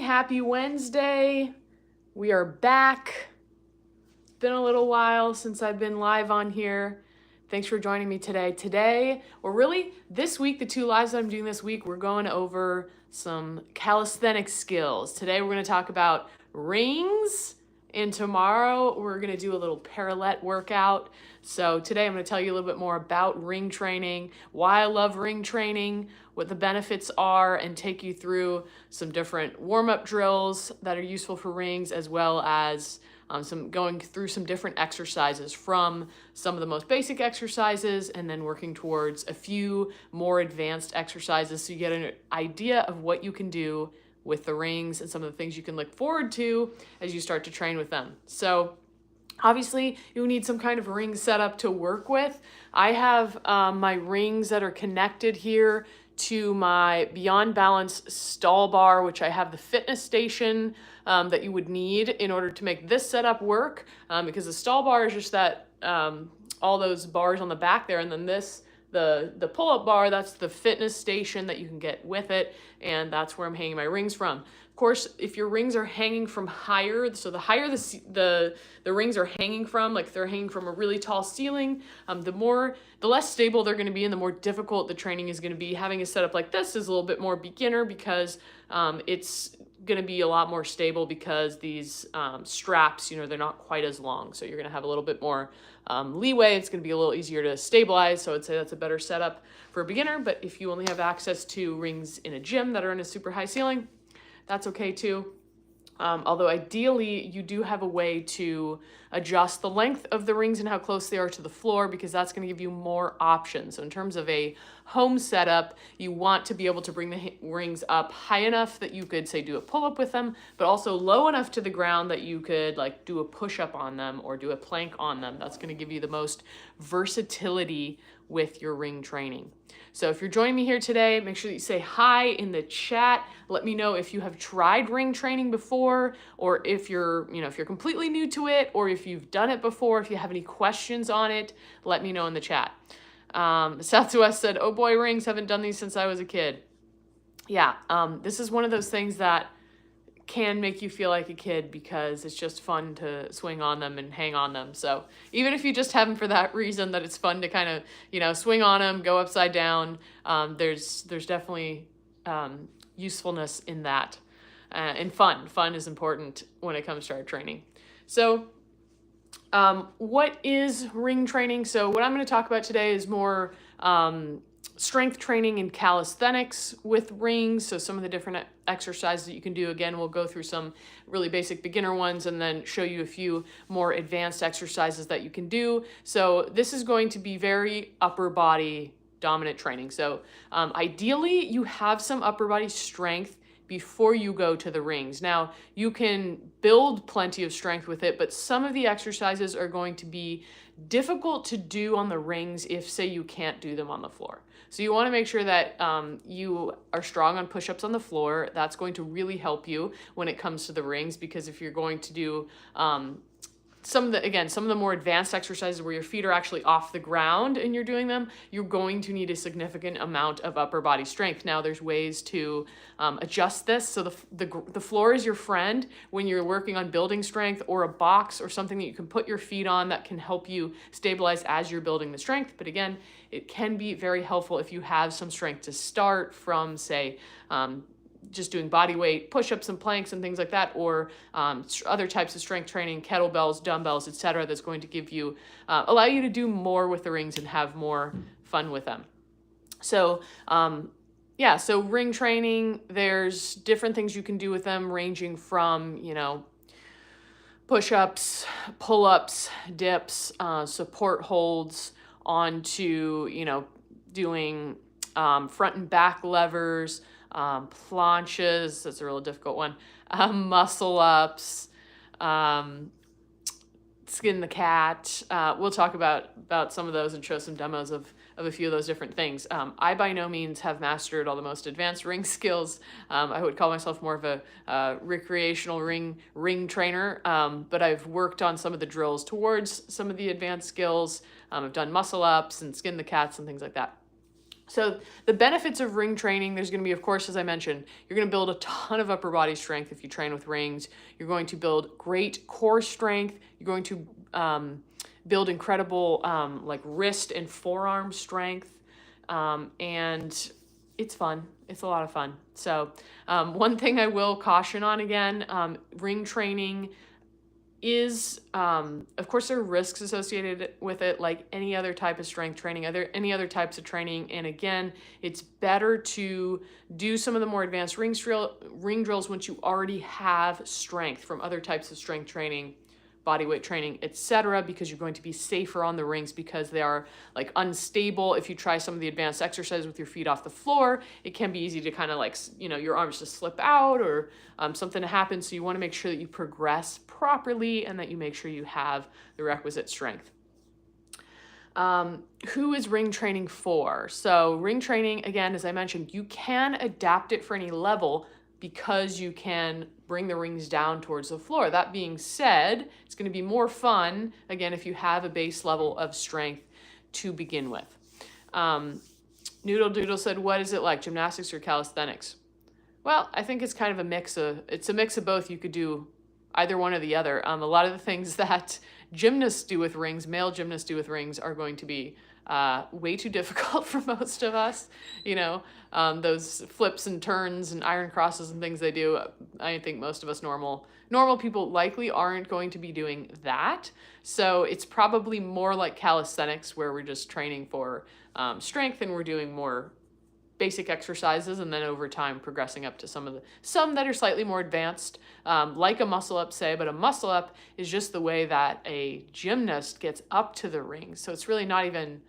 happy Wednesday. We are back. It's been a little while since I've been live on here. Thanks for joining me today. This week, the two lives that I'm doing this week, we're going over some calisthenic skills. Today, we're going to talk about rings, and tomorrow, we're going to do a little parallel workout. So today, I'm going to tell you a little bit more about ring training, why I love ring training, what the benefits are, and take you through some different warm-up drills that are useful for rings, as well as going through some different exercises, from some of the most basic exercises and then working towards a few more advanced exercises so you get an idea of what you can do with the rings and some of the things you can look forward to as you start to train with them. So obviously, you need some kind of ring setup to work with. I have my rings that are connected here to my Beyond Balance stall bar, which I have the fitness station that you would need in order to make this setup work, because the stall bar is just that all those bars on the back there, and then the pull-up bar, that's the fitness station that you can get with it, and that's where I'm hanging my rings from. Of course, if your rings are hanging from higher, so the higher the rings are hanging from, like if they're hanging from a really tall ceiling, the less stable they're going to be, and the more difficult the training is going to be. Having a setup like this is a little bit more beginner, because it's going to be a lot more stable, because these straps, they're not quite as long, so you're going to have a little bit more leeway. It's going to be a little easier to stabilize, so I'd say that's a better setup for a beginner. But if you only have access to rings in a gym that are in a super high ceiling, that's okay too. Although ideally, you do have a way to adjust the length of the rings and how close they are to the floor, because that's going to give you more options. So in terms of a home setup, you want to be able to bring the rings up high enough that you could, say, do a pull-up with them, but also low enough to the ground that you could do a push-up on them or do a plank on them. That's going to give you the most versatility with your ring training. So if you're joining me here today, make sure that you say hi in the chat. Let me know if you have tried ring training before, or if you're completely new to it, or if you've done it before. If you have any questions on it, let me know in the chat. Southwest said, "Oh boy, rings, haven't done these since I was a kid." Yeah, this is one of those things that can make you feel like a kid, because it's just fun to swing on them and hang on them. So even if you just have them for that reason, that it's fun to kind of, swing on them, go upside down, there's definitely usefulness in that. And fun is important when it comes to our training. So what is ring training? So what I'm going to talk about today is more strength training and calisthenics with rings. So some of the different exercises that you can do. Again, we'll go through some really basic beginner ones and then show you a few more advanced exercises that you can do. So this is going to be very upper body dominant training. So ideally, you have some upper body strength before you go to the rings. Now, you can build plenty of strength with it, but some of the exercises are going to be difficult to do on the rings if, say, you can't do them on the floor. So you want to make sure that you are strong on push-ups on the floor. That's going to really help you when it comes to the rings, because if you're going to do some of the more advanced exercises where your feet are actually off the ground and you're doing them, you're going to need a significant amount of upper body strength. Now, there's ways to adjust this. So the floor is your friend when you're working on building strength, or a box or something that you can put your feet on that can help you stabilize as you're building the strength. But again, it can be very helpful if you have some strength to start from, say, just doing body weight push-ups and planks and things like that, or other types of strength training, kettlebells, dumbbells, etc., that's going to give you, allow you to do more with the rings and have more fun with them. So so ring training, there's different things you can do with them, ranging from, push-ups, pull-ups, dips, support holds, onto, doing front and back levers, planches, that's a real difficult one, muscle ups, skin the cat. We'll talk about some of those and show some demos of a few of those different things. I by no means have mastered all the most advanced ring skills. I would call myself more of a recreational ring trainer, but I've worked on some of the drills towards some of the advanced skills. I've done muscle ups and skin the cats and things like that. So the benefits of ring training, there's going to be, of course, as I mentioned, you're going to build a ton of upper body strength if you train with rings. You're going to build great core strength. You're going to build incredible like wrist and forearm strength. And it's fun. It's a lot of fun. So one thing I will caution on again, ring training is, of course, there are risks associated with it, like any other type of strength training, any other types of training. And again, it's better to do some of the more advanced ring drills once you already have strength from other types of strength training, body weight training, etc., because you're going to be safer on the rings because they are like unstable. If you try some of the advanced exercises with your feet off the floor, it can be easy to kind of like, your arms just slip out or something to happen. So you want to make sure that you progress properly and that you make sure you have the requisite strength. Who is ring training for? So ring training, again, as I mentioned, you can adapt it for any level because you can bring the rings down towards the floor. That being said, it's going to be more fun, again, if you have a base level of strength to begin with. Noodle Doodle said, what is it like, gymnastics or calisthenics? Well, I think it's kind of a mix of both. You could do either one or the other. A lot of the things that gymnasts do with rings, male gymnasts do with rings, are going to be way too difficult for most of us. Those flips and turns and iron crosses and things they do, I think most of us normal people likely aren't going to be doing that. So it's probably more like calisthenics, where we're just training for strength and we're doing more basic exercises, and then over time progressing up to some that are slightly more advanced, like a muscle up, say. But a muscle up is just the way that a gymnast gets up to the ring. So it's really not even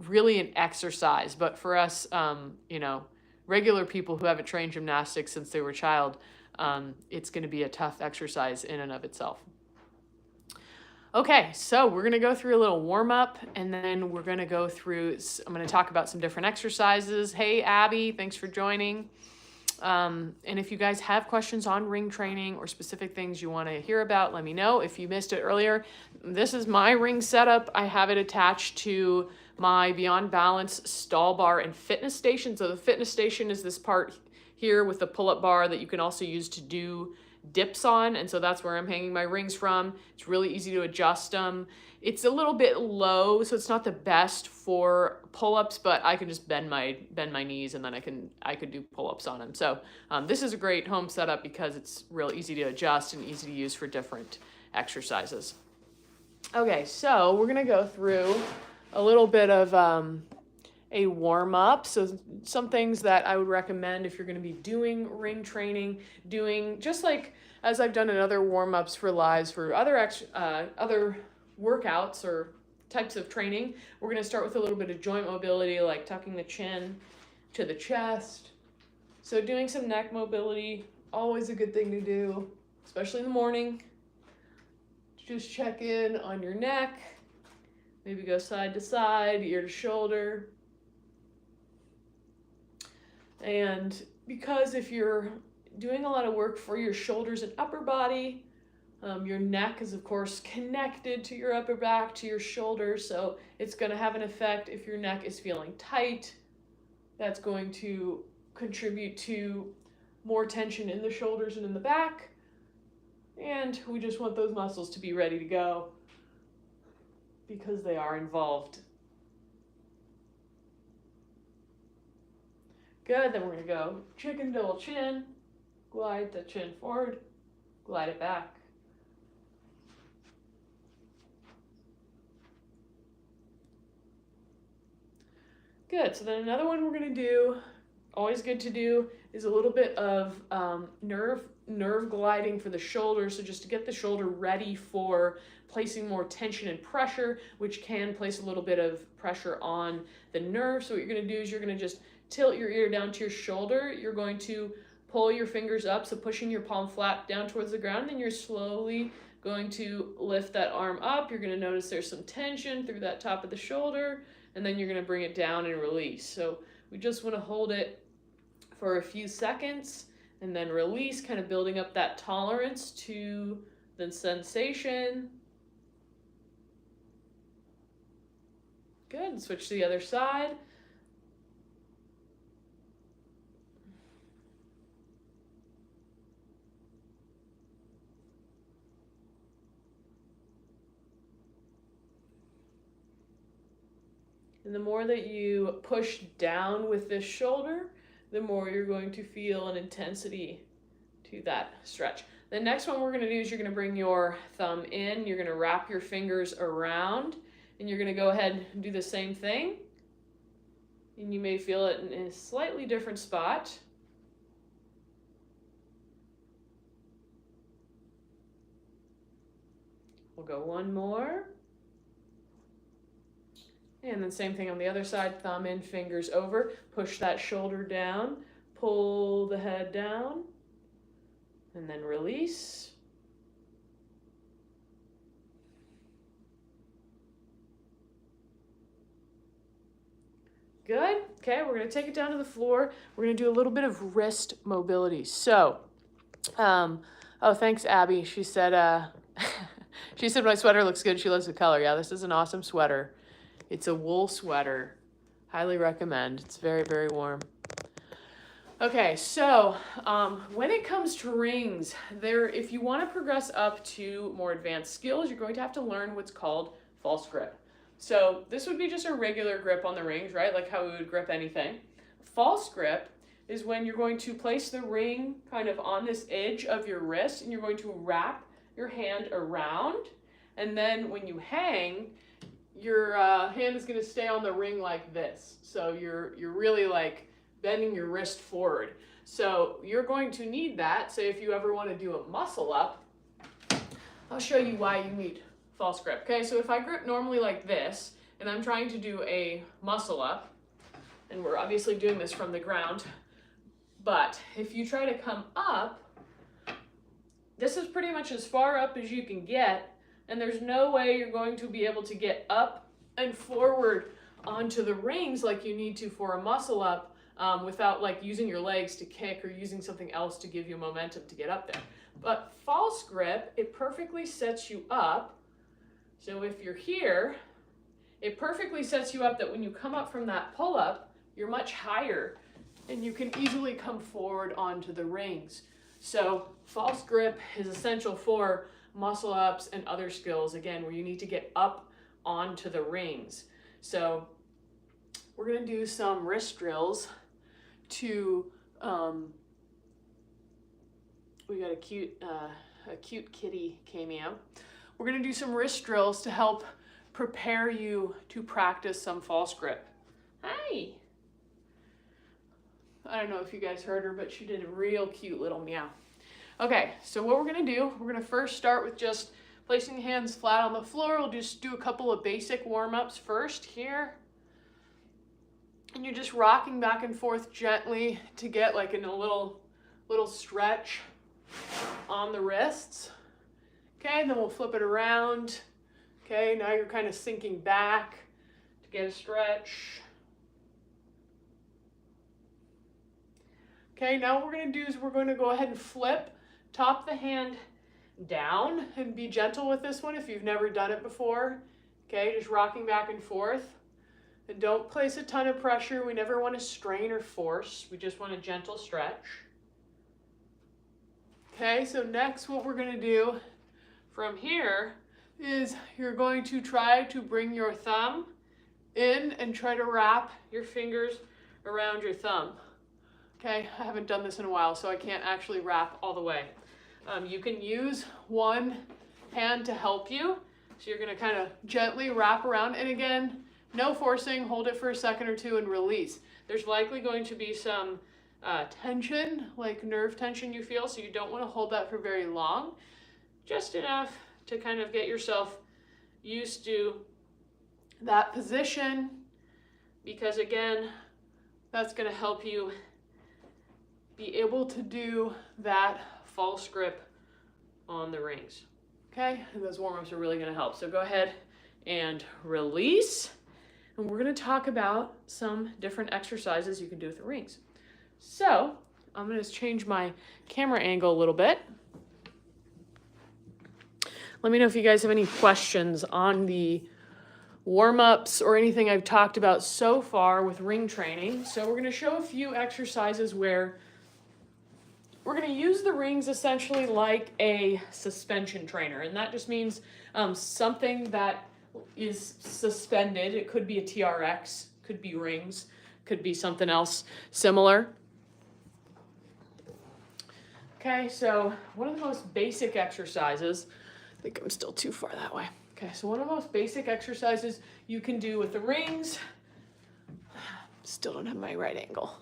really an exercise. But for us, regular people who haven't trained gymnastics since they were a child, it's going to be a tough exercise in and of itself. Okay, so we're going to go through a little warm-up, and then we're going to go through, I'm going to talk about some different exercises. Hey, Abby, thanks for joining. And if you guys have questions on ring training or specific things you want to hear about, let me know. If you missed it earlier, this is my ring setup. I have it attached to my Beyond Balance stall bar and fitness station. So the fitness station is this part here with the pull-up bar that you can also use to do dips on, and so that's where I'm hanging my rings from. It's really easy to adjust them. It's a little bit low, so it's not the best for pull-ups, but I can just bend my knees, and then I could do pull-ups on them. So this is a great home setup because it's real easy to adjust and easy to use for different exercises. Okay, so we're gonna go through a little bit of a warm-up. So some things that I would recommend if you're going to be doing ring training, doing just like as I've done in other warm-ups for lives for other workouts or types of training. We're going to start with a little bit of joint mobility, like tucking the chin to the chest. So doing some neck mobility, always a good thing to do, especially in the morning. Just check in on your neck, maybe go side to side, ear to shoulder. And because if you're doing a lot of work for your shoulders and upper body, your neck is of course connected to your upper back, to your shoulders, so it's going to have an effect. If your neck is feeling tight, that's going to contribute to more tension in the shoulders and in the back, and we just want those muscles to be ready to go because they are involved. Good, then we're going to go chicken double chin, glide the chin forward, glide it back. Good, so then another one we're going to do, always good to do, is a little bit of nerve gliding for the shoulder, so just to get the shoulder ready for placing more tension and pressure, which can place a little bit of pressure on the nerve. So what you're going to do is you're going to just tilt your ear down to your shoulder. You're going to pull your fingers up, so pushing your palm flat down towards the ground, and then you're slowly going to lift that arm up. You're going to notice there's some tension through that top of the shoulder, and then you're going to bring it down and release. So we just want to hold it for a few seconds and then release, kind of building up that tolerance to the sensation. Good, switch to the other side. And the more that you push down with this shoulder, the more you're going to feel an intensity to that stretch. The next one we're going to do is you're going to bring your thumb in, you're going to wrap your fingers around, and you're going to go ahead and do the same thing. And you may feel it in a slightly different spot. We'll go one more. And then same thing on the other side, thumb in, fingers over, push that shoulder down, pull the head down, and then release. Good. Okay, we're going to take it down to the floor. We're going to do a little bit of wrist mobility. So, oh, thanks, Abby. She said, she said my sweater looks good. She loves the color. Yeah, this is an awesome sweater. It's a wool sweater. Highly recommend. It's very, very warm. Okay, so when it comes to rings, if you want to progress up to more advanced skills, you're going to have to learn what's called false grip. So this would be just a regular grip on the rings, right? Like how we would grip anything. False grip is when you're going to place the ring kind of on this edge of your wrist, and you're going to wrap your hand around, and then when you hang, your hand is going to stay on the ring like this. So you're really like bending your wrist forward. So you're going to need that. Say if you ever want to do a muscle up, I'll show you why you need false grip. Okay, so if I grip normally like this, and I'm trying to do a muscle up, and we're obviously doing this from the ground, but if you try to come up, this is pretty much as far up as you can get, and there's no way you're going to be able to get up and forward onto the rings like you need to for a muscle up without like using your legs to kick or using something else to give you momentum to get up there. But false grip, it perfectly sets you up. So if you're here, it perfectly sets you up that when you come up from that pull-up, you're much higher and you can easily come forward onto the rings. So false grip is essential for muscle ups and other skills, again, where you need to get up onto the rings. So we're going to do some wrist drills to, we got a cute kitty cameo. We're going to do some wrist drills to help prepare you to practice some false grip. Hi. I don't know if you guys heard her, but she did a real cute little meow. Okay, so what we're going to do, we're going to first start with just placing hands flat on the floor. We'll just do a couple of basic warm-ups first here. And you're just rocking back and forth gently to get like in a little stretch on the wrists. Okay, and then we'll flip it around. Okay, now you're kind of sinking back to get a stretch. Okay, now what we're going to do is we're going to go ahead and flip, top the hand down, and be gentle with this one if you've never done it before. Okay, just rocking back and forth. And don't place a ton of pressure. We never want to strain or force. We just want a gentle stretch. Okay, so next what we're going to do from here is you're going to try to bring your thumb in and try to wrap your fingers around your thumb. Okay, I haven't done this in a while, so I can't actually wrap all the way. You can use one hand to help you. So you're going to kind of gently wrap around, and again, no forcing, hold it for a second or two and release. There's likely going to be some tension, like nerve tension you feel, so you don't want to hold that for very long. Just enough to kind of get yourself used to that position, because again, that's going to help you be able to do that false grip on the rings. Okay, and those warm-ups are really going to help. So go ahead and release, and we're going to talk about some different exercises you can do with the rings. So I'm going to change my camera angle a little bit. Let me know if you guys have any questions on the warm-ups or anything I've talked about so far with ring training. So we're going to show a few exercises where we're going to use the rings essentially like a suspension trainer. And that just means something that is suspended. It could be a TRX, could be rings, could be something else similar. Okay, so one of the most basic exercises, I think I'm still too far that way. Okay, so one of the most basic exercises you can do with the rings, still don't have my right angle.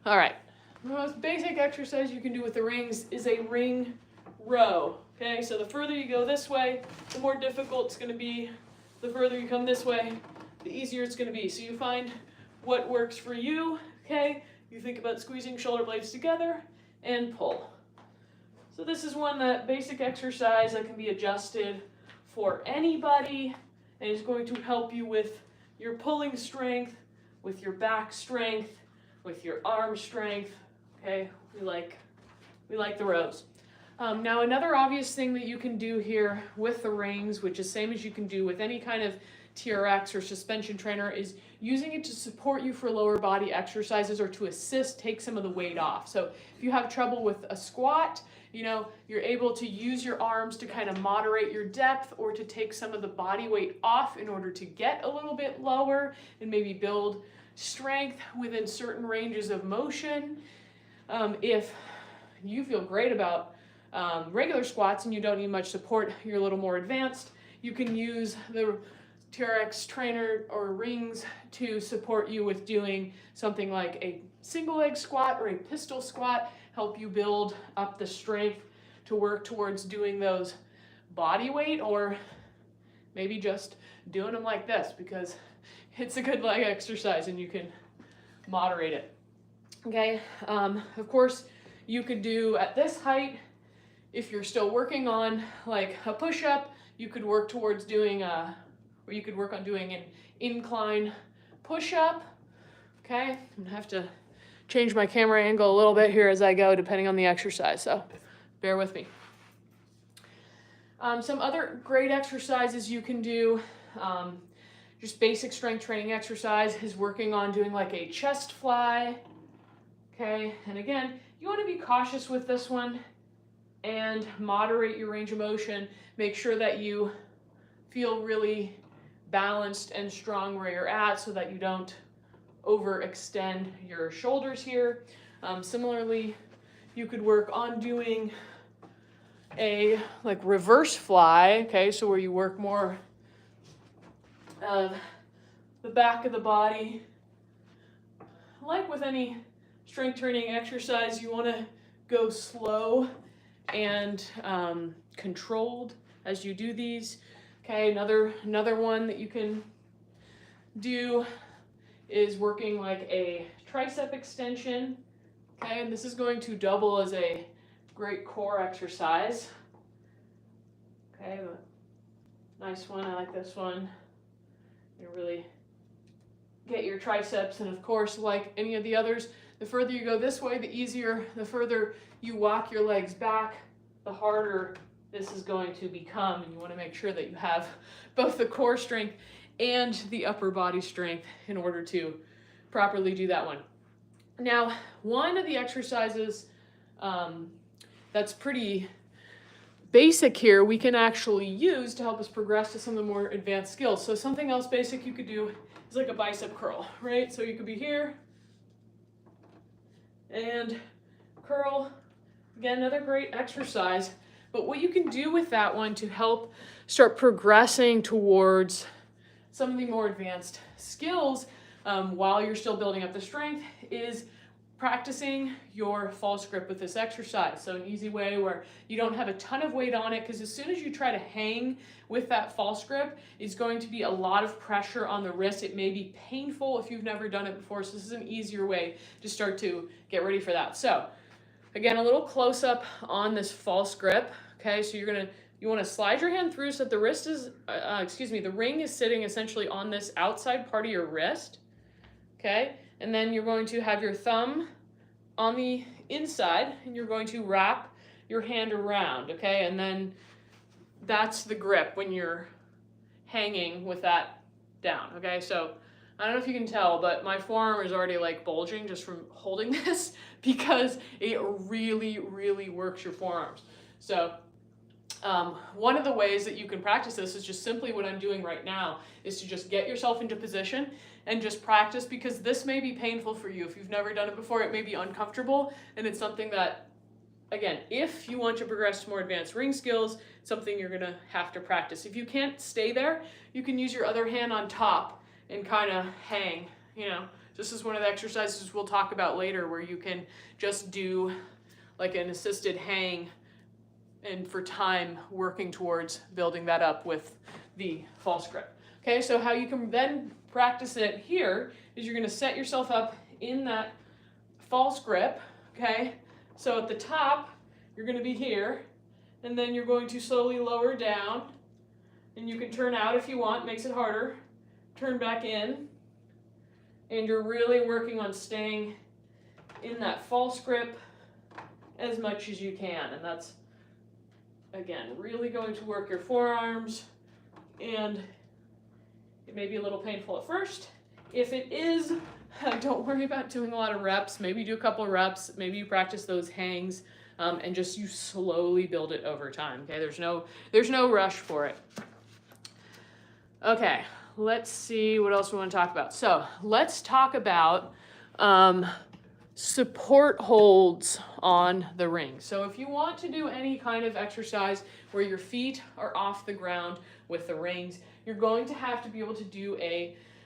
All right, the most basic exercise you can do with the rings is a ring row. Okay, so the further you go this way, the more difficult it's going to be. The further you come this way, the easier it's going to be. So you find what works for you. Okay, you think about squeezing shoulder blades together and pull. So this is one that basic exercise that can be adjusted for anybody, and is going to help you with your pulling strength, with your back strength, with your arm strength. Okay, we like the rows. Now another obvious thing that you can do here with the rings, which is same as you can do with any kind of TRX or suspension trainer, is using it to support you for lower body exercises or to assist take some of the weight off. So if you have trouble with a squat, you're able to use your arms to kind of moderate your depth or to take some of the body weight off in order to get a little bit lower and maybe build strength within certain ranges of motion. If you feel great about regular squats and you don't need much support, you're a little more advanced, you can use the TRX trainer or rings to support you with doing something like a single leg squat or a pistol squat, help you build up the strength to work towards doing those body weight, or maybe just doing them like this because it's a good leg exercise and you can moderate it. Okay, of course you could do at this height, if you're still working on like a push-up, you could work towards doing or you could work on doing an incline push-up. Okay, I'm gonna have to change my camera angle a little bit here as I go, depending on the exercise, so bear with me. Some other great exercises you can do, just basic strength training exercise, is working on doing like a chest fly. Okay, and again, you want to be cautious with this one and moderate your range of motion. Make sure that you feel really balanced and strong where you're at so that you don't overextend your shoulders here. Similarly, you could work on doing a like reverse fly, okay, so where you work more of the back of the body. Like with any strength training exercise, you want to go slow and controlled as you do these. Okay, another one that you can do is working like a tricep extension. Okay, and this is going to double as a great core exercise. Okay, nice one, I like this one. You really get your triceps, and of course, like any of the others, the further you go this way, the easier. The further you walk your legs back, the harder this is going to become, and you want to make sure that you have both the core strength and the upper body strength in order to properly do that one. Now, one of the exercises that's pretty basic here, we can actually use to help us progress to some of the more advanced skills. So something else basic you could do is like a bicep curl, right? So you could be here and curl. Again, another great exercise. But what you can do with that one to help start progressing towards some of the more advanced skills while you're still building up the strength is practicing your false grip with this exercise. So an easy way where you don't have a ton of weight on it, because as soon as you try to hang with that false grip, it's going to be a lot of pressure on the wrist. It may be painful if you've never done it before, so this is an easier way to start to get ready for that. So again, a little close up on this false grip. Okay, so you want to slide your hand through so that the wrist is, the ring is sitting essentially on this outside part of your wrist. Okay, and then you're going to have your thumb on the inside and you're going to wrap your hand around, okay? And then that's the grip when you're hanging with that down, okay? So I don't know if you can tell, but my forearm is already like bulging just from holding this because it really, really works your forearms. So One of the ways that you can practice this is just simply what I'm doing right now, is to just get yourself into position and just practice, because this may be painful for you. If you've never done it before, it may be uncomfortable, and it's something that, again, if you want to progress to more advanced ring skills, it's something you're gonna have to practice. If you can't stay there, you can use your other hand on top and kind of hang, you know. This is one of the exercises we'll talk about later, where you can just do like an assisted hang, and for time working towards building that up with the false grip. Okay, so how you can then practice it here is you're gonna set yourself up in that false grip, okay? So at the top, you're gonna be here, and then you're going to slowly lower down, and you can turn out if you want, makes it harder, turn back in, and you're really working on staying in that false grip as much as you can, and that's, again, really going to work your forearms, and it may be a little painful at first. If it is, don't worry about doing a lot of reps. Maybe do a couple of reps, maybe you practice those hangs, and just you slowly build it over time, okay? There's no rush for it. Okay, let's see what else we want to talk about. So let's talk about support holds on the ring. So if you want to do any kind of exercise where your feet are off the ground with the rings, you're going to have to be able to do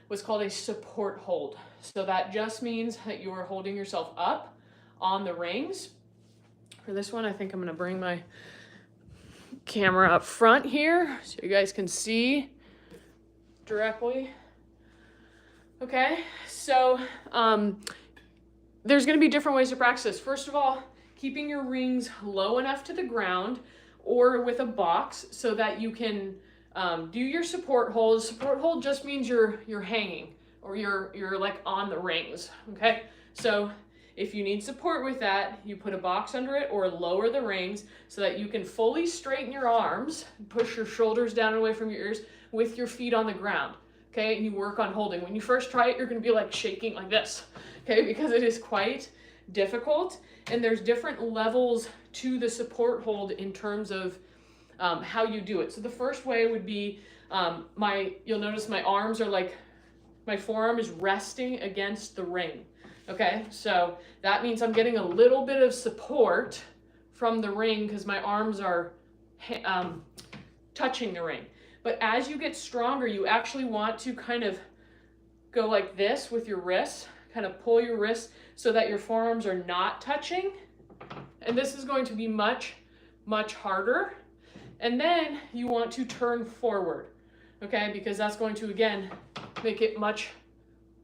what's called a support hold. So that just means that you are holding yourself up on the rings. For this one, I think I'm going to bring my camera up front here so you guys can see directly. Okay, so there's going to be different ways to practice this. First of all, keeping your rings low enough to the ground or with a box so that you can do your support hold. Support hold just means you're hanging, or you're like on the rings, okay? So if you need support with that, you put a box under it or lower the rings so that you can fully straighten your arms, push your shoulders down and away from your ears with your feet on the ground, okay? And you work on holding. When you first try it, you're gonna be like shaking like this, okay? Because it is quite difficult, and there's different levels to the support hold in terms of how you do it. So the first way would be, you'll notice my arms are like, my forearm is resting against the ring, okay? So that means I'm getting a little bit of support from the ring because my arms are touching the ring. But as you get stronger, you actually want to kind of go like this with your wrists, kind of pull your wrists so that your forearms are not touching. And this is going to be much, much harder. And then you want to turn forward, okay? Because that's going to, again, make it much,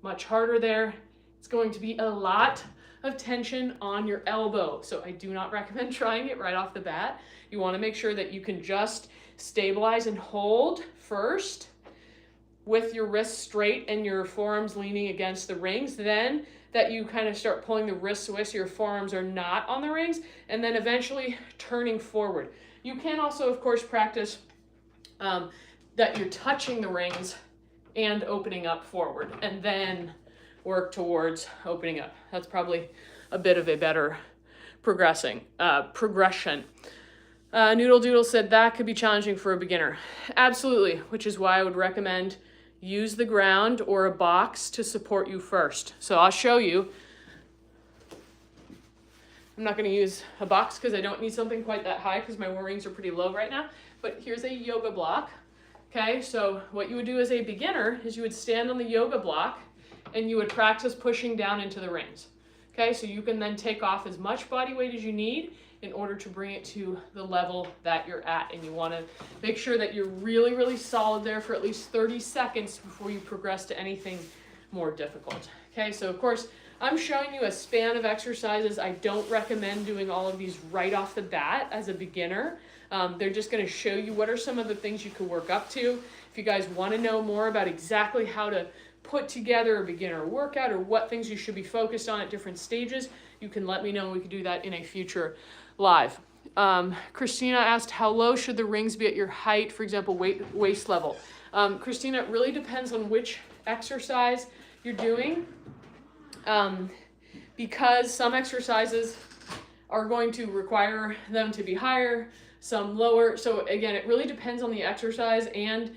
much harder there. It's going to be a lot of tension on your elbow. So I do not recommend trying it right off the bat. You want to make sure that you can just stabilize and hold first with your wrists straight and your forearms leaning against the rings. Then that you kind of start pulling the wrists away so your forearms are not on the rings, and then eventually turning forward. You can also, of course, practice that you're touching the rings and opening up forward, and then work towards opening up. That's probably a bit of a better progression. Noodle Doodle said that could be challenging for a beginner. Absolutely, which is why I would recommend use the ground or a box to support you first. So I'll show you. I'm not going to use a box because I don't need something quite that high because my rings are pretty low right now. But here's a yoga block. Okay, so what you would do as a beginner is you would stand on the yoga block and you would practice pushing down into the rings. Okay, so you can then take off as much body weight as you need in order to bring it to the level that you're at. And you want to make sure that you're really, really solid there for at least 30 seconds before you progress to anything more difficult. Okay, so of course, I'm showing you a span of exercises. I don't recommend doing all of these right off the bat as a beginner. They're just going to show you what are some of the things you can work up to. If you guys want to know more about exactly how to put together a beginner workout or what things you should be focused on at different stages, you can let me know. We could do that in a future live. Christina asked, how low should the rings be at your height, for example, waist level? Christina, it really depends on which exercise you're doing, because some exercises are going to require them to be higher, some lower. So again, it really depends on the exercise, and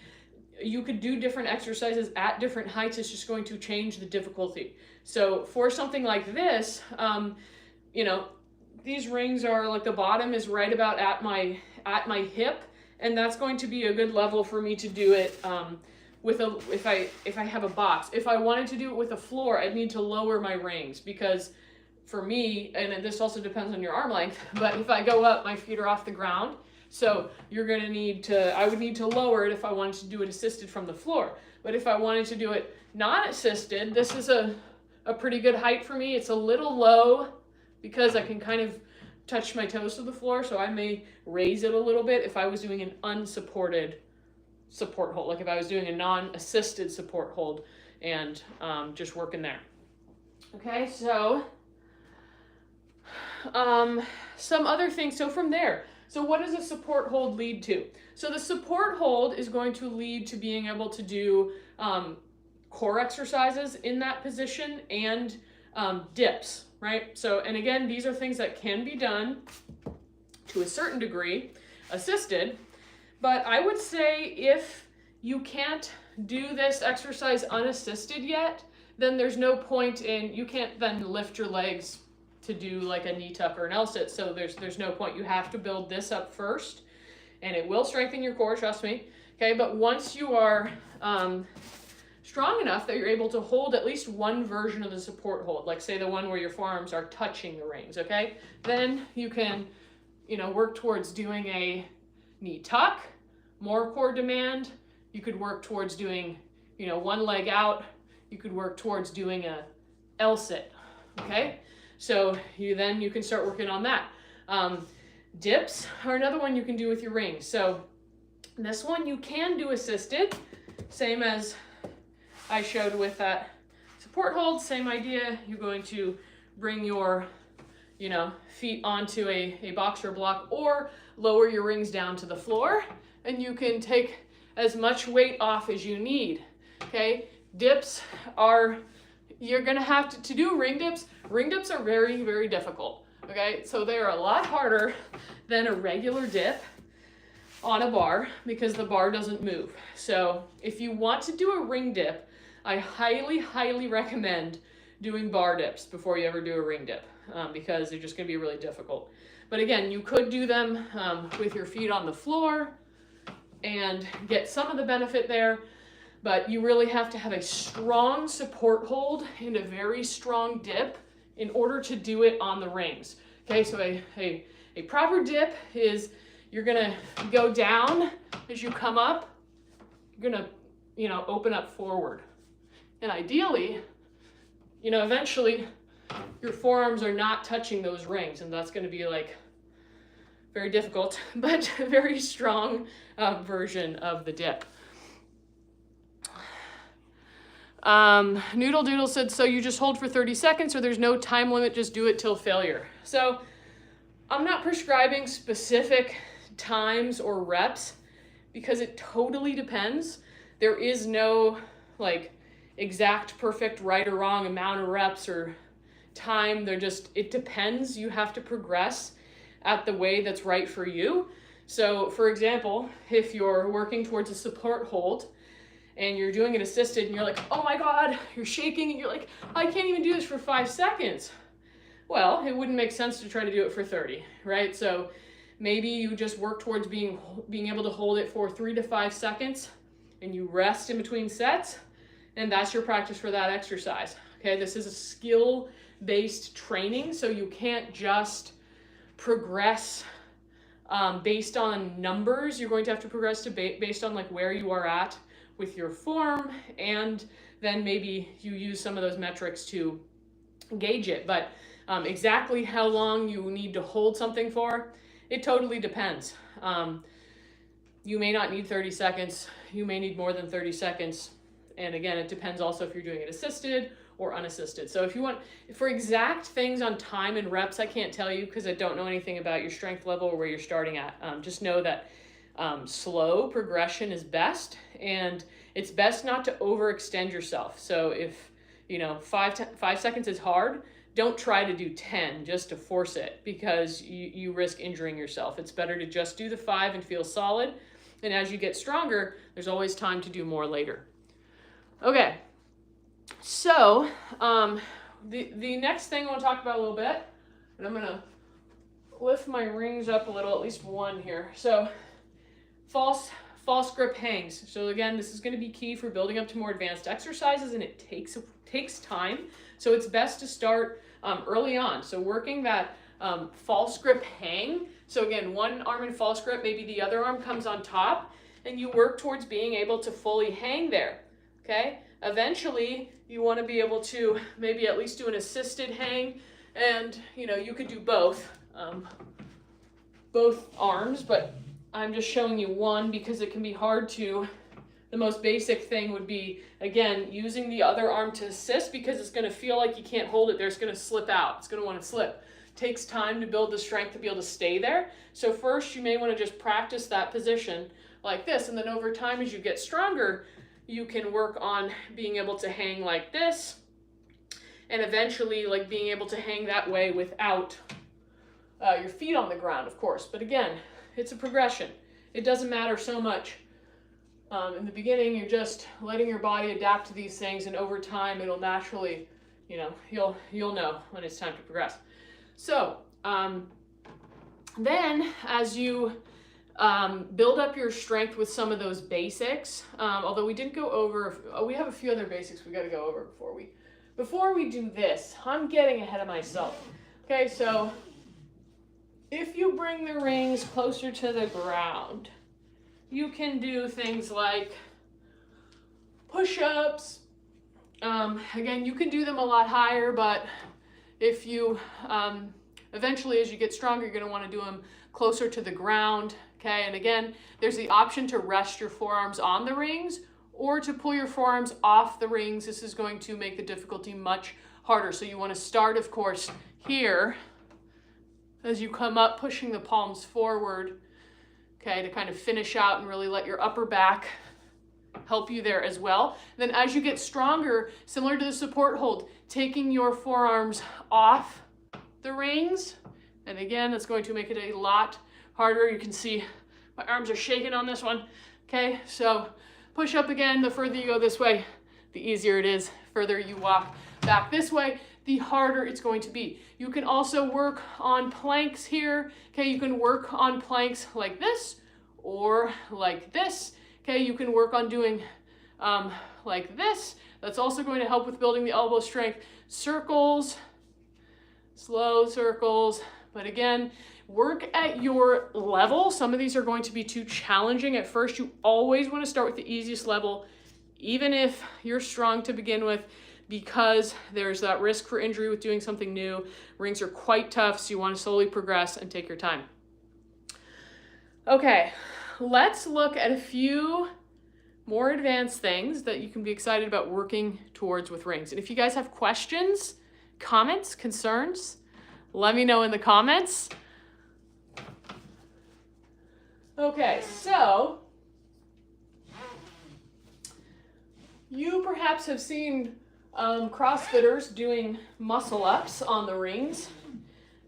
you could do different exercises at different heights. It's just going to change the difficulty. So for something like this, you know, these rings are like, the bottom is right about at my hip, and that's going to be a good level for me to do it with if I have a box. If I wanted to do it with a floor, I'd need to lower my rings, because for me, and this also depends on your arm length, but if I go up, my feet are off the ground. So you're gonna need to, I would need to lower it if I wanted to do it assisted from the floor. But if I wanted to do it not assisted, this is a pretty good height for me. It's a little low because I can kind of touch my toes to the floor, so I may raise it a little bit if I was doing an unsupported support hold, like if I was doing a non-assisted support hold and just working there. Okay, so some other things. So from there, so what does a support hold lead to? So the support hold is going to lead to being able to do core exercises in that position and dips, right? So, and again, these are things that can be done to a certain degree, assisted, but I would say if you can't do this exercise unassisted yet, then there's no point in, you can't then lift your legs to do like a knee tuck or an L-sit, so there's no point. You have to build this up first, and it will strengthen your core, trust me, okay? But once you are strong enough that you're able to hold at least one version of the support hold, like say the one where your forearms are touching the rings, okay? Then you can, you know, work towards doing a knee tuck, more core demand. You could work towards doing, you know, one leg out. You could work towards doing a L-sit, okay? So you can start working on that. Dips are another one you can do with your rings. So this one you can do assisted, same as I showed with that support hold, same idea. You're going to bring your, you know, feet onto a box or block, or lower your rings down to the floor, and you can take as much weight off as you need, okay? Dips are, you're gonna have to do ring dips. Ring dips are very, very difficult, okay? So they are a lot harder than a regular dip on a bar because the bar doesn't move. So if you want to do a ring dip, I highly, highly recommend doing bar dips before you ever do a ring dip because they're just gonna be really difficult. But again, you could do them with your feet on the floor and get some of the benefit there, but you really have to have a strong support hold and a very strong dip in order to do it on the rings. Okay, so a proper dip is you're gonna go down as you come up, you're gonna, you know, open up forward. And ideally, you know, eventually your forearms are not touching those rings, and that's gonna be like very difficult, but a very strong version of the dip. Noodle Doodle said, so you just hold for 30 seconds or there's no time limit, just do it till failure. So I'm not prescribing specific times or reps because it totally depends. There is no like exact perfect right or wrong amount of reps or time. It depends. You have to progress at the way that's right for you. So for example, if you're working towards a support hold and you're doing it assisted and you're like, oh my God, you're shaking and you're like, I can't even do this for 5 seconds. Well, it wouldn't make sense to try to do it for 30, right? So maybe you just work towards being able to hold it for 3 to 5 seconds and you rest in between sets, and that's your practice for that exercise. Okay, this is a skill-based training, so you can't just progress based on numbers. You're going to have to progress based on like where you are at with your form, and then maybe you use some of those metrics to gauge it. But exactly how long you need to hold something for, it totally depends. You may not need 30 seconds. You may need more than 30 seconds. And again, it depends also if you're doing it assisted or unassisted. So if you want, for exact things on time and reps, I can't tell you because I don't know anything about your strength level or where you're starting at. Just know that slow progression is best, and it's best not to overextend yourself. So if, you know, 5 seconds is hard, don't try to do 10 just to force it, because you risk injuring yourself. It's better to just do the 5 and feel solid. And as you get stronger, there's always time to do more later. Okay, so the next thing I want to talk about a little bit, and I'm going to lift my rings up a little, at least one here. So false grip hangs. So again, this is going to be key for building up to more advanced exercises, and it takes time. So it's best to start early on. So working that false grip hang. So again, one arm in false grip, maybe the other arm comes on top, and you work towards being able to fully hang there. Okay. Eventually, you want to be able to maybe at least do an assisted hang, and you could do both arms, but I'm just showing you one because it can be hard to. The most basic thing would be, again, using the other arm to assist, because it's going to feel like you can't hold it there. It's going to slip out. It's going to want to slip. It takes time to build the strength to be able to stay there. So first, you may want to just practice that position like this, and then over time, as you get stronger, you can work on being able to hang like this, and eventually like being able to hang that way without your feet on the ground, of course. But again, it's a progression. It doesn't matter so much. In the beginning, you're just letting your body adapt to these things, and over time, it'll naturally, you'll know when it's time to progress. So then as you build up your strength with some of those basics, although we didn't go over, we have a few other basics we got to go over before we do this. I'm getting ahead of myself. Okay, so if you bring the rings closer to the ground, you can do things like push-ups. Again, you can do them a lot higher, but if you, eventually as you get stronger, you're going to want to do them closer to the ground. Okay, and again, there's the option to rest your forearms on the rings or to pull your forearms off the rings. This is going to make the difficulty much harder. So you want to start, of course, here as you come up, pushing the palms forward, okay, to kind of finish out and really let your upper back help you there as well. Then as you get stronger, similar to the support hold, taking your forearms off the rings. And again, it's going to make it a lot harder. You can see my arms are shaking on this one. Okay, so push up again. The further you go this way, the easier it is. Further you walk back this way, the harder it's going to be. You can also work on planks here. Okay, you can work on planks like this or like this. Okay, you can work on doing like this. That's also going to help with building the elbow strength. Circles, slow circles, but again, work at your level. Some of these are going to be too challenging at first. You always want to start with the easiest level, even if you're strong to begin with, because there's that risk for injury with doing something new. Rings are quite tough, so you want to slowly progress and take your time. Okay, let's look at a few more advanced things that you can be excited about working towards with rings. And if you guys have questions, comments, concerns, let me know in the comments. Okay, so you perhaps have seen CrossFitters doing muscle ups on the rings.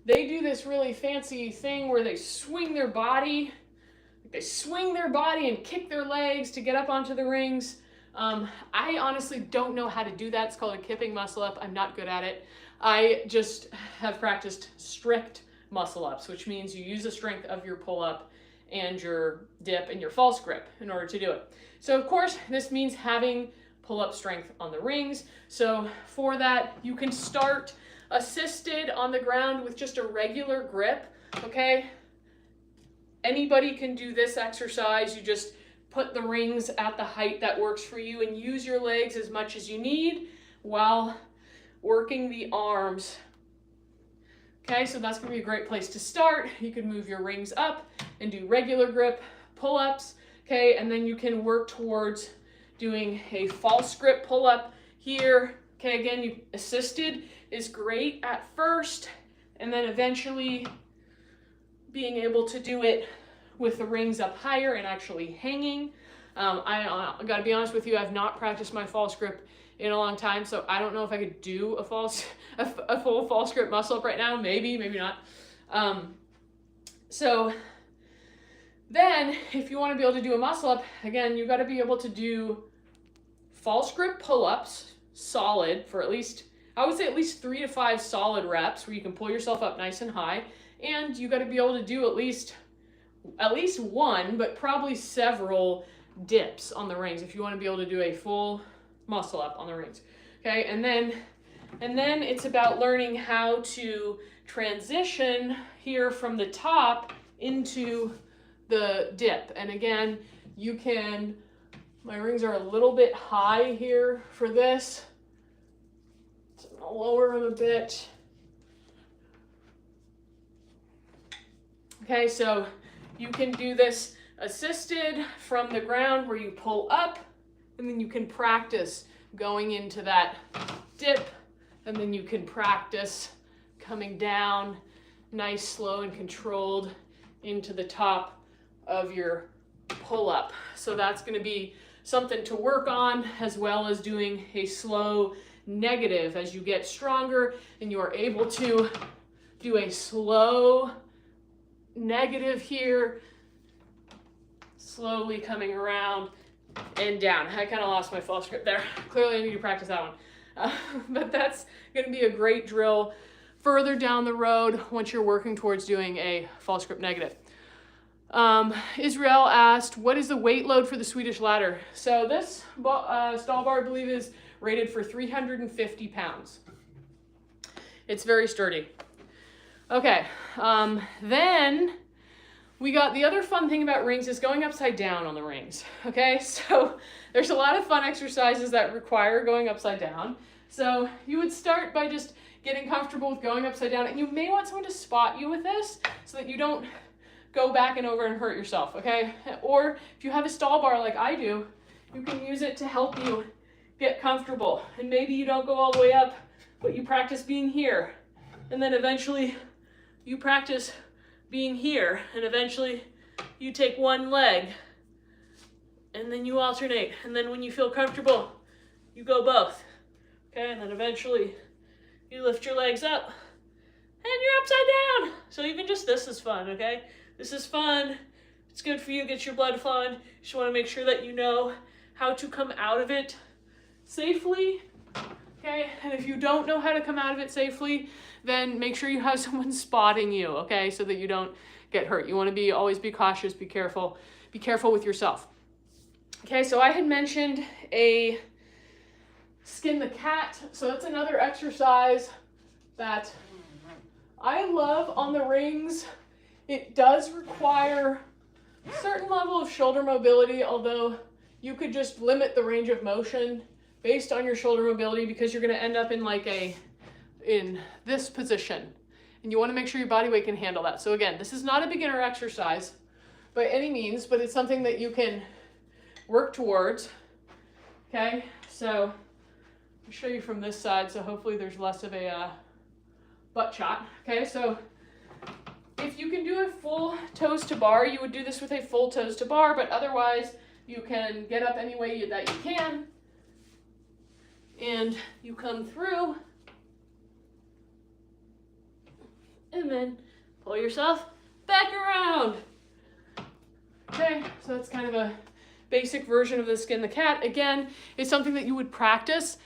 They do this really fancy thing where they swing their body and kick their legs to get up onto the rings. I honestly don't know how to do that. It's called a kipping muscle up. I'm not good at it. I just have practiced strict muscle ups, which means you use the strength of your pull up and your dip and your false grip in order to do it. So of course, this means having pull-up strength on the rings. So for that, you can start assisted on the ground with just a regular grip, okay? Anybody can do this exercise. You just put the rings at the height that works for you and use your legs as much as you need while working the arms. Okay, so that's gonna be a great place to start. You can move your rings up and do regular grip pull-ups, okay? And then you can work towards doing a false grip pull-up here. Okay, again, you assisted is great at first, and then eventually being able to do it with the rings up higher and actually hanging. I gotta be honest with you, I've not practiced my false grip in a long time, so I don't know if I could do a full false grip muscle up right now. Maybe not. So then if you want to be able to do a muscle up, again, you got to be able to do false grip pull-ups solid for at least, I would say at least 3 to 5 solid reps where you can pull yourself up nice and high. And you got to be able to do at least one, but probably several dips on the rings if you want to be able to do a full muscle up on the rings. Okay, and then it's about learning how to transition here from the top into the dip. And again, you can, my rings are a little bit high here for this. So I'm gonna lower them a bit. Okay, so you can do this assisted from the ground where you pull up, and then you can practice going into that dip, and then you can practice coming down nice, slow, and controlled into the top of your pull-up. So that's going to be something to work on, as well as doing a slow negative as you get stronger and you are able to do a slow negative here, slowly coming around and down. I kind of lost my false grip there. Clearly I need to practice that one. But that's going to be a great drill further down the road once you're working towards doing a false grip negative. Israel asked, what is the weight load for the Swedish ladder? So this stall bar, I believe, is rated for 350 pounds. It's very sturdy. Okay, then we got the other fun thing about rings is going upside down on the rings. Okay, so there's a lot of fun exercises that require going upside down. So you would start by just getting comfortable with going upside down, and you may want someone to spot you with this so that you don't go back and over and hurt yourself, okay? Or if you have a stall bar like I do, you can use it to help you get comfortable. And maybe you don't go all the way up, but you practice being here. And then eventually you practice being here, and eventually you take one leg and then you alternate. And then when you feel comfortable, you go both, okay? And then eventually you lift your legs up and you're upside down. So even just this is fun, okay? This is fun. It's good for you, get your blood flowing. You just want to make sure that you know how to come out of it safely, okay? And if you don't know how to come out of it safely, then make sure you have someone spotting you, okay? So that you don't get hurt. You want to always be cautious, be careful with yourself. Okay, so I had mentioned a skin the cat. So that's another exercise that I love on the rings. It does require a certain level of shoulder mobility, although you could just limit the range of motion based on your shoulder mobility, because you're going to end up in this position, and you want to make sure your body weight can handle that. So again, this is not a beginner exercise by any means, but it's something that you can work towards. Okay, so I'll show you from this side, so hopefully there's less of a butt shot. Okay, so if you can do a full toes to bar, you would do this with a full toes to bar, but otherwise you can get up any way that you can, and you come through, and then pull yourself back around. Okay, so that's kind of a basic version of the skin the cat. Again, it's something that you would practice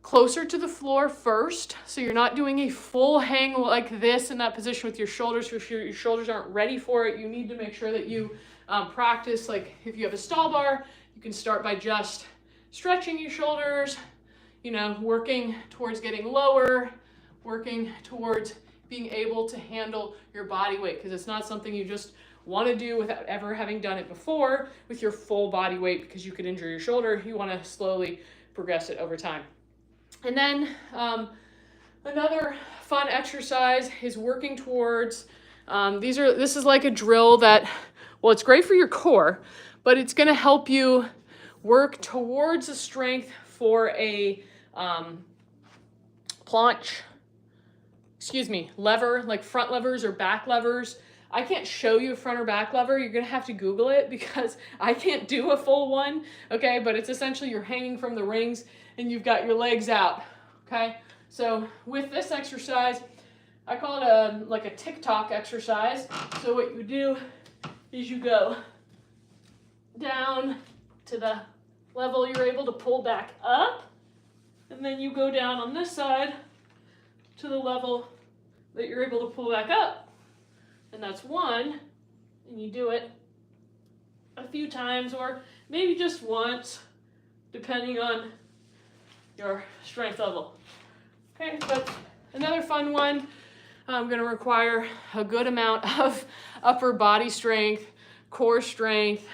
closer to the floor first, so you're not doing a full hang like this in that position with your shoulders. If your shoulders aren't ready for it, you need to make sure that you practice, like if you have a stall bar, you can start by just stretching your shoulders, you know, working towards getting lower, working towards being able to handle your body weight, because it's not something you just want to do without ever having done it before with your full body weight, because you could injure your shoulder. You want to slowly progress it over time. And then another fun exercise is working towards, this is like a drill that, well, it's great for your core, but it's going to help you work towards a strength for a lever, like front levers or back levers. I can't show you a front or back lever. You're gonna have to Google it because I can't do a full one, okay? But it's essentially you're hanging from the rings and you've got your legs out, okay? So with this exercise, I call it like a TikTok exercise. So what you do is you go down to the level you're able to pull back up, and then you go down on this side to the level that you're able to pull back up. And that's one, and you do it a few times or maybe just once, depending on your strength level. Okay, but another fun one. I'm going to require a good amount of upper body strength, core strength.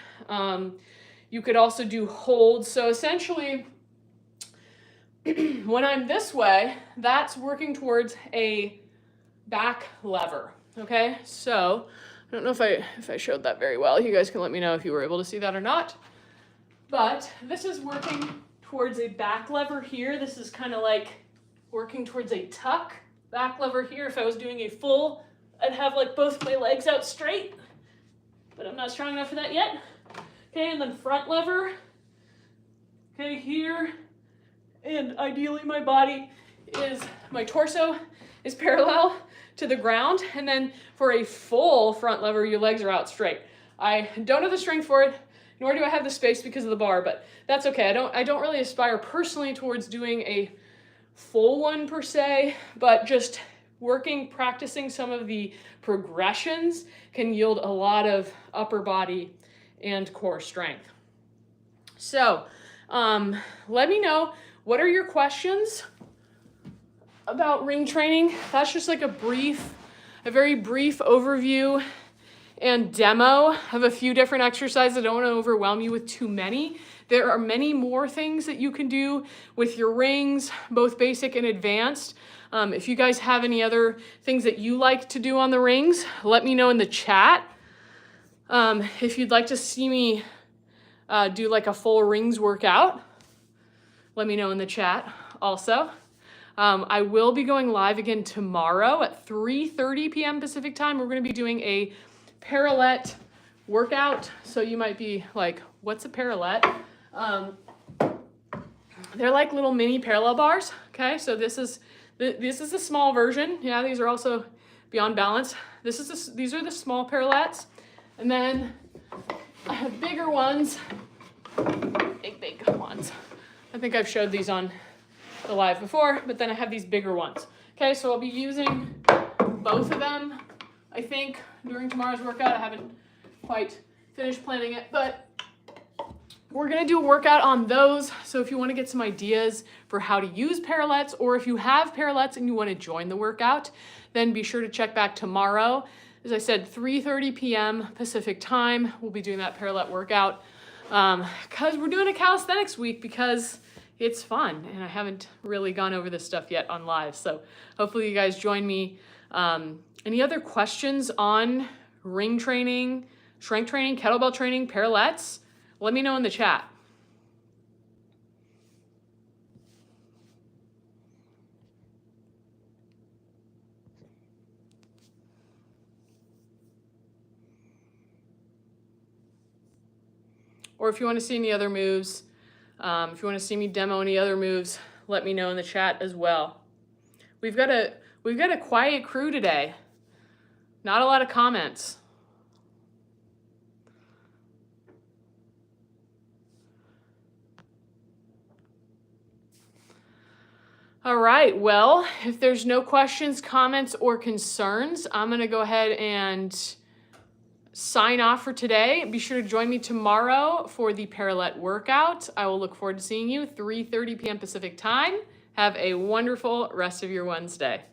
You could also do holds. So essentially, when I'm this way, that's working towards a back lever. Okay, so I don't know if I showed that very well. You guys can let me know if you were able to see that or not. But this is working towards a back lever here. This is kind of like working towards a tuck back lever here. If I was doing a full, I'd have like both my legs out straight, but I'm not strong enough for that yet. Okay, and then front lever, okay, here, and ideally my torso is parallel to the ground, and then for a full front lever, your legs are out straight. I don't have the strength for it, nor do I have the space because of the bar, but that's okay. I don't really aspire personally towards doing a full one per se, but just practicing some of the progressions can yield a lot of upper body and core strength. So let me know, what are your questions about ring training? That's just like a very brief overview and demo of a few different exercises. I don't want to overwhelm you with too many. There are many more things that you can do with your rings, both basic and advanced. If you guys have any other things that you like to do on the rings, let me know in the chat. If you'd like to see me do like a full rings workout, let me know in the chat also. I will be going live again tomorrow at 3:30 p.m. Pacific time. We're going to be doing a parallel workout. So you might be like, what's a parallel? They're like little mini parallel bars. Okay, so this is a small version. Yeah, these are also beyond balance. These are the small parallels, and then I have bigger ones, big ones. I think I've showed these on the live before, but then I have these bigger ones. Okay, so I'll be using both of them, I think, during tomorrow's workout. I haven't quite finished planning it, but we're gonna do a workout on those. So if you wanna get some ideas for how to use parallettes, or if you have parallettes and you wanna join the workout, then be sure to check back tomorrow. As I said, 3:30 p.m. Pacific time, we'll be doing that parallel workout. Because we're doing a calisthenics week because it's fun, and I haven't really gone over this stuff yet on live. So hopefully you guys join me. Any other questions on ring training, strength training, kettlebell training, parallettes? Let me know in the chat. Or if you want to see any other moves, if you want to see me demo any other moves, let me know in the chat as well. We've got a quiet crew today. Not a lot of comments. All right, well, if there's no questions, comments, or concerns, I'm gonna go ahead and sign off for today. Be sure to join me tomorrow for the parallel workout. I will look forward to seeing you 3:30 p.m. Pacific time. Have a wonderful rest of your Wednesday.